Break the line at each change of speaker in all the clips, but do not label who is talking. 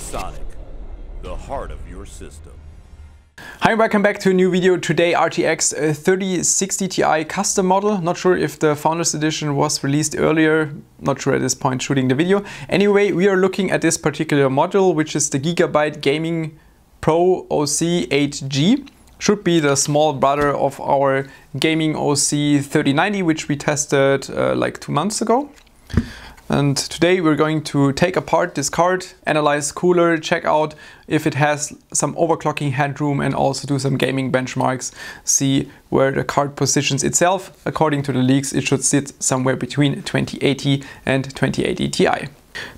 ViewSonic, the heart of your system.
Hi, welcome back to a new video. Today RTX 3060 Ti custom model. Not sure if the Founders Edition was released earlier. Not sure at this point shooting the video. Anyway, we are looking at this particular module, which is the Gigabyte Gaming Pro OC 8G. Should be the small brother of our Gaming OC 3090, which we tested like 2 months ago. And today we're going to take apart this card, analyze cooler, check out if it has some overclocking headroom, and also do some gaming benchmarks, see where the card positions itself. According to the leaks, it should sit somewhere between 2080 and 2080 Ti.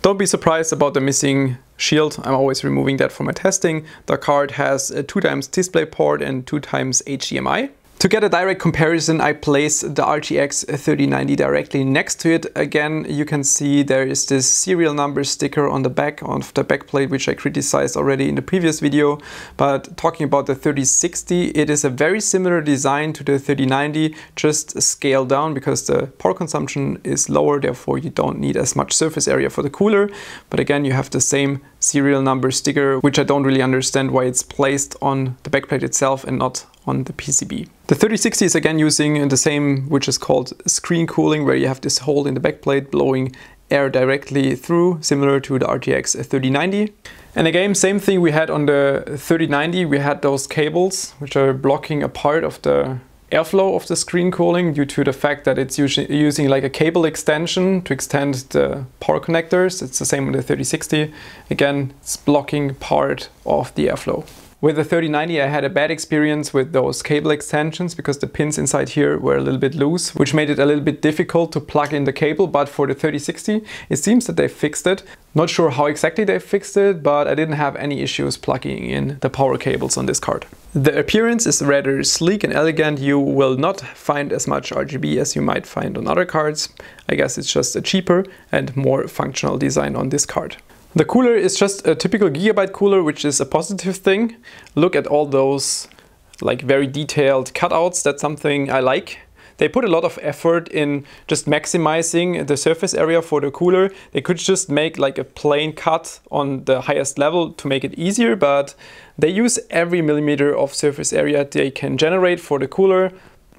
Don't be surprised about the missing shield. I'm always removing that for my testing. The card has a 2x DisplayPort and 2x HDMI. To get a direct comparison, I placed the RTX 3090 directly next to it. Again, you can see there is this serial number sticker on the back of the backplate, which I criticized already in the previous video. But talking about the 3060, it is a very similar design to the 3090, just scaled down because the power consumption is lower, therefore you don't need as much surface area for the cooler. But again, you have the same serial number sticker, which I don't really understand why it's placed on the backplate itself and not on the PCB. The 3060 is again using the same, which is called screen cooling, where you have this hole in the backplate blowing air directly through, similar to the RTX 3090. And again, same thing we had on the 3090. We had those cables which are blocking a part of the airflow of the screen cooling due to the fact that it's using like a cable extension to extend the power connectors. It's the same with the 3060. Again, it's blocking part of the airflow. With the 3090 I had a bad experience with those cable extensions because the pins inside here were a little bit loose, which made it a little bit difficult to plug in the cable. But for the 3060 it seems that they fixed it. Not sure how exactly they fixed it, but I didn't have any issues plugging in the power cables on this card. The appearance is rather sleek and elegant. You will not find as much RGB as you might find on other cards. I guess it's just a cheaper and more functional design on this card. The cooler is just a typical Gigabyte cooler, which is a positive thing. Look at all those like very detailed cutouts. That's something I like. They put a lot of effort in just maximizing the surface area for the cooler. They could just make like a plain cut on the highest level to make it easier, but they use every millimeter of surface area they can generate for the cooler.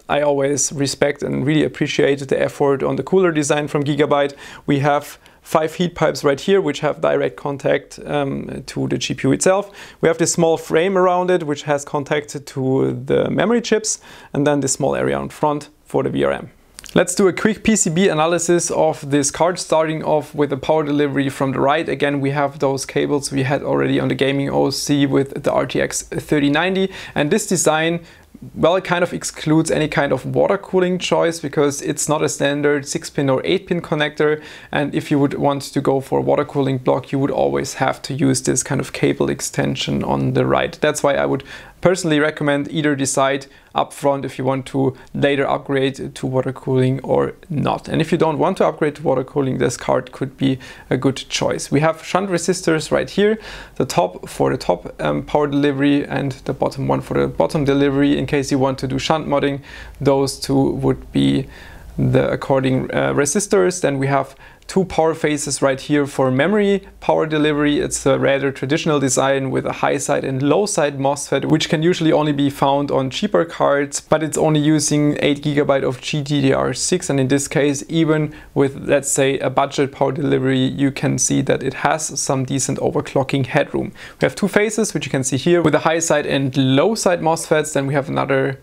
I always respect and really appreciate the effort on the cooler design from Gigabyte. We have 5 heat pipes right here, which have direct contact to the GPU itself. We have this small frame around it, which has contact to the memory chips, and then this small area on front for the VRM. Let's do a quick PCB analysis of this card, starting off with the power delivery from the right. Again, we have those cables we had already on the Gaming OC with the RTX 3090, and this design, well, it kind of excludes any kind of water cooling choice because it's not a standard 6-pin or 8-pin connector, and if you would want to go for a water cooling block, you would always have to use this kind of cable extension on the right. That's why I would personally recommend either decide upfront if you want to later upgrade to water cooling or not. And if you don't want to upgrade to water cooling, this card could be a good choice. We have shunt resistors right here, the top for the top power delivery and the bottom one for the bottom delivery. In case you want to do shunt modding, those two would be the according resistors. Then we have 2 power phases right here for memory power delivery. It's a rather traditional design with a high side and low side MOSFET, which can usually only be found on cheaper cards, but it's only using 8 GB of GDDR6, and in this case, even with, let's say, a budget power delivery, you can see that it has some decent overclocking headroom. We have 2 phases, which you can see here, with a high side and low side MOSFETs. Then we have another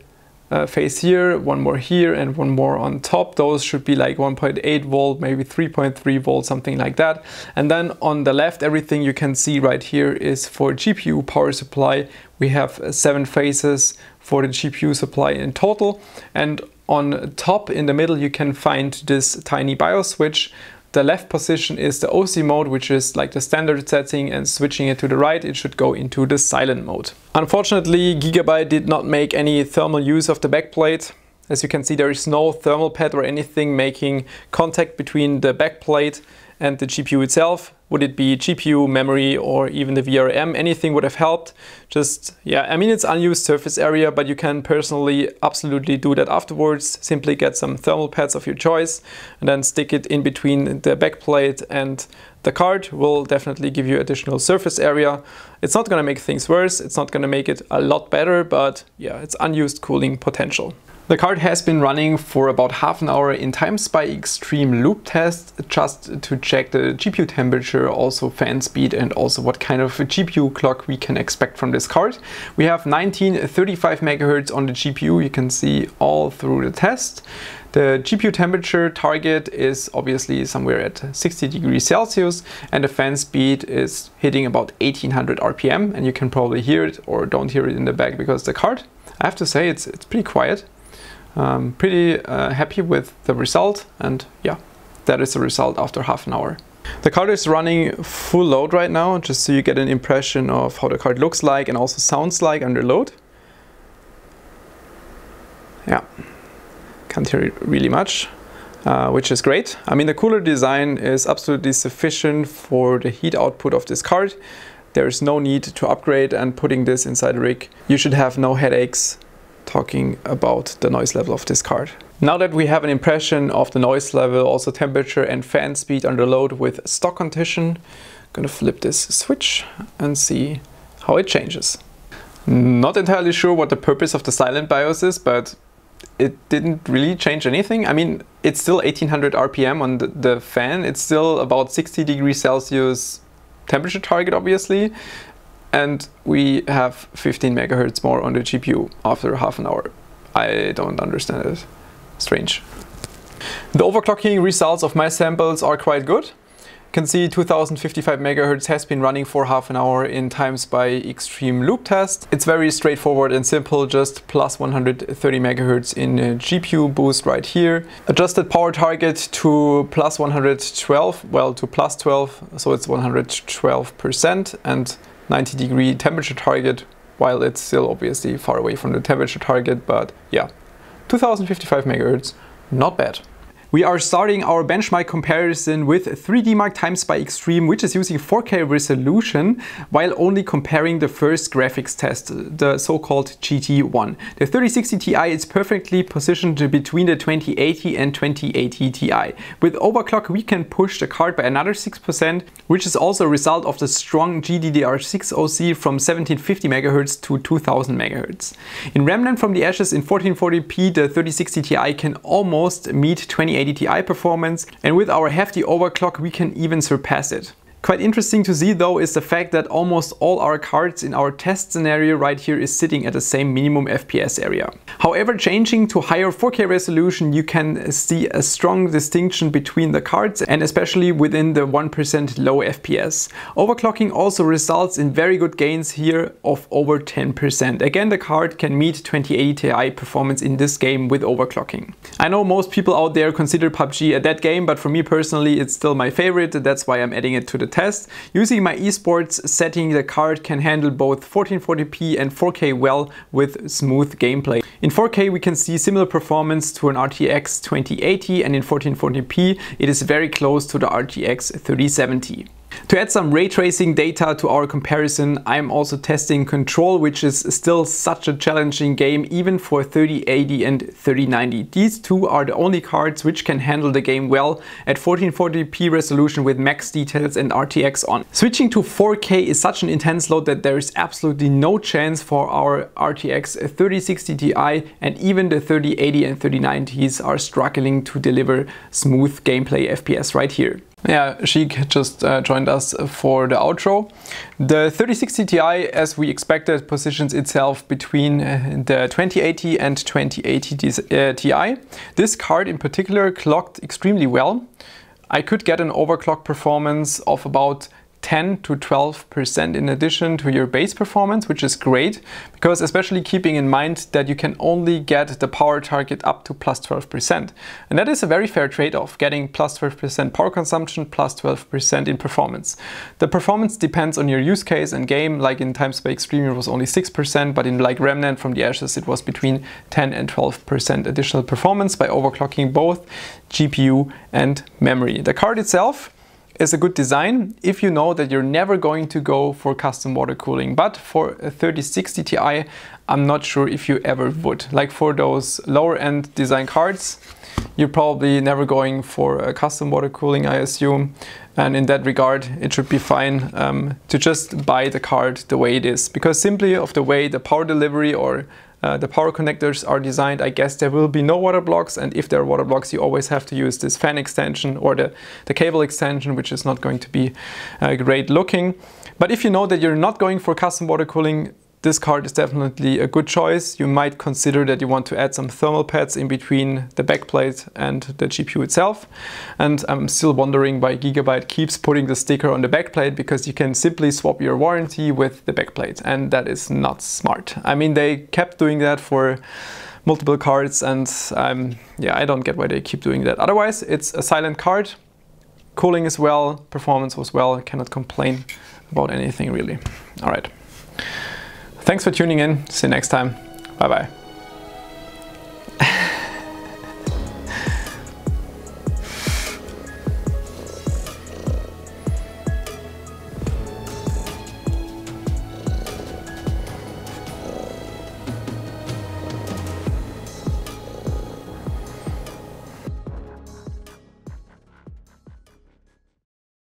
phase here, one more here, and one more on top. Those should be like 1.8 volt, maybe 3.3 volt, something like that. And then on the left, everything you can see right here is for GPU power supply. We have 7 phases for the GPU supply in total. And on top in the middle, you can find this tiny BIOS switch. The left position is the OC mode, which is like the standard setting, and switching it to the right, it should go into the silent mode. Unfortunately, Gigabyte did not make any thermal use of the backplate. As you can see, there is no thermal pad or anything making contact between the backplate and the GPU itself. would it be GPU, memory, or even the VRM, anything would have helped. Just, yeah, I mean, it's unused surface area, but you can personally absolutely do that afterwards. Simply get some thermal pads of your choice and then stick it in between the backplate and the card. Will definitely give you additional surface area. It's not going to make things worse. It's not going to make it a lot better, but yeah, it's unused cooling potential. The card has been running for about half an hour in TimeSpy Extreme loop test, just to check the GPU temperature, also fan speed, and also what kind of a GPU clock we can expect from this card. We have 1935 MHz on the GPU, you can see all through the test. The GPU temperature target is obviously somewhere at 60 degrees Celsius, and the fan speed is hitting about 1800 RPM, and you can probably hear it or don't hear it in the back because the card, I have to say, it's pretty quiet. Pretty happy with the result, and yeah, that is the result after half an hour. The card is running full load right now, just so you get an impression of how the card looks like and also sounds like under load. Yeah, can't hear it really much, which is great. I mean, the cooler design is absolutely sufficient for the heat output of this card. There is no need to upgrade, and putting this inside a rig, you should have no headaches talking about the noise level of this card. Now that we have an impression of the noise level, also temperature and fan speed under load with stock condition, I'm gonna flip this switch and see how it changes. Not entirely sure what the purpose of the silent BIOS is, but it didn't really change anything. I mean, it's still 1800 RPM on the fan, it's still about 60 degrees Celsius temperature target, obviously. And we have 15 MHz more on the GPU after half an hour. I don't understand it. Strange. The overclocking results of my samples are quite good. You can see 2055 MHz has been running for half an hour in TimeSpy Extreme loop test. It's very straightforward and simple, just plus 130 MHz in GPU boost right here. Adjusted power target to plus 112, well, to plus 12, so it's 112%, and 90 degree temperature target, while it's still obviously far away from the temperature target, but yeah, 2055 MHz, not bad. We are starting our benchmark comparison with 3DMark TimeSpy Extreme, which is using 4K resolution, while only comparing the first graphics test, the so-called GT1. The 3060 Ti is perfectly positioned between the 2080 and 2080 Ti. With overclock, we can push the card by another 6%, which is also a result of the strong GDDR6 OC from 1750 MHz to 2000 MHz. In Remnant from the Ashes in 1440p, the 3060 Ti can almost meet 2080 Ti performance, and with our hefty overclock we can even surpass it. Quite interesting to see though is the fact that almost all our cards in our test scenario right here is sitting at the same minimum FPS area. However, changing to higher 4K resolution, you can see a strong distinction between the cards, and especially within the 1% low FPS. Overclocking also results in very good gains here of over 10%. Again, the card can meet 2080 Ti performance in this game with overclocking. I know most people out there consider PUBG a dead game, but for me personally it's still my favorite. That's why I'm adding it to the test. Using my esports setting, the card can handle both 1440p and 4K well with smooth gameplay. In 4K we can see similar performance to an RTX 2080, and in 1440p it is very close to the RTX 3070. To add some ray tracing data to our comparison, I'm also testing Control, which is still such a challenging game even for 3080 and 3090. These two are the only cards which can handle the game well at 1440p resolution with max details and RTX on. Switching to 4K is such an intense load that there is absolutely no chance for our RTX 3060 Ti, and even the 3080 and 3090s are struggling to deliver smooth gameplay FPS right here. Yeah, Sheik just joined us for the outro. The 3060 Ti, as we expected, positions itself between the 2080 and 2080 Ti. This card in particular clocked extremely well. I could get an overclock performance of about 10 to 12% in addition to your base performance, which is great, because especially keeping in mind that you can only get the power target up to plus 12%. And that is a very fair trade-off, getting plus 12% power consumption, plus 12% in performance. The performance depends on your use case and game, like in TimeSpy Extreme it was only 6%, but in like Remnant from the Ashes it was between 10 and 12% additional performance by overclocking both GPU and memory. The card itself is a good design if you know that you're never going to go for custom water cooling. But for a 3060 Ti, I'm not sure if you ever would. Like for those lower end design cards, you're probably never going for a custom water cooling, I assume. And in that regard, it should be fine to just buy the card the way it is. Because simply of the way the power delivery or the power connectors are designed, I guess there will be no water blocks, and if there are water blocks, you always have to use this fan extension or the cable extension, which is not going to be great looking. But if you know that you're not going for custom water cooling, this card is definitely a good choice. You might consider that you want to add some thermal pads in between the backplate and the GPU itself. And I'm still wondering why Gigabyte keeps putting the sticker on the backplate, because you can simply swap your warranty with the backplate, and that is not smart. I mean, they kept doing that for multiple cards, and yeah, I don't get why they keep doing that. Otherwise, it's a silent card. Cooling is well, performance was well. I cannot complain about anything really. All right. Thanks for tuning in. See you next time. Bye bye.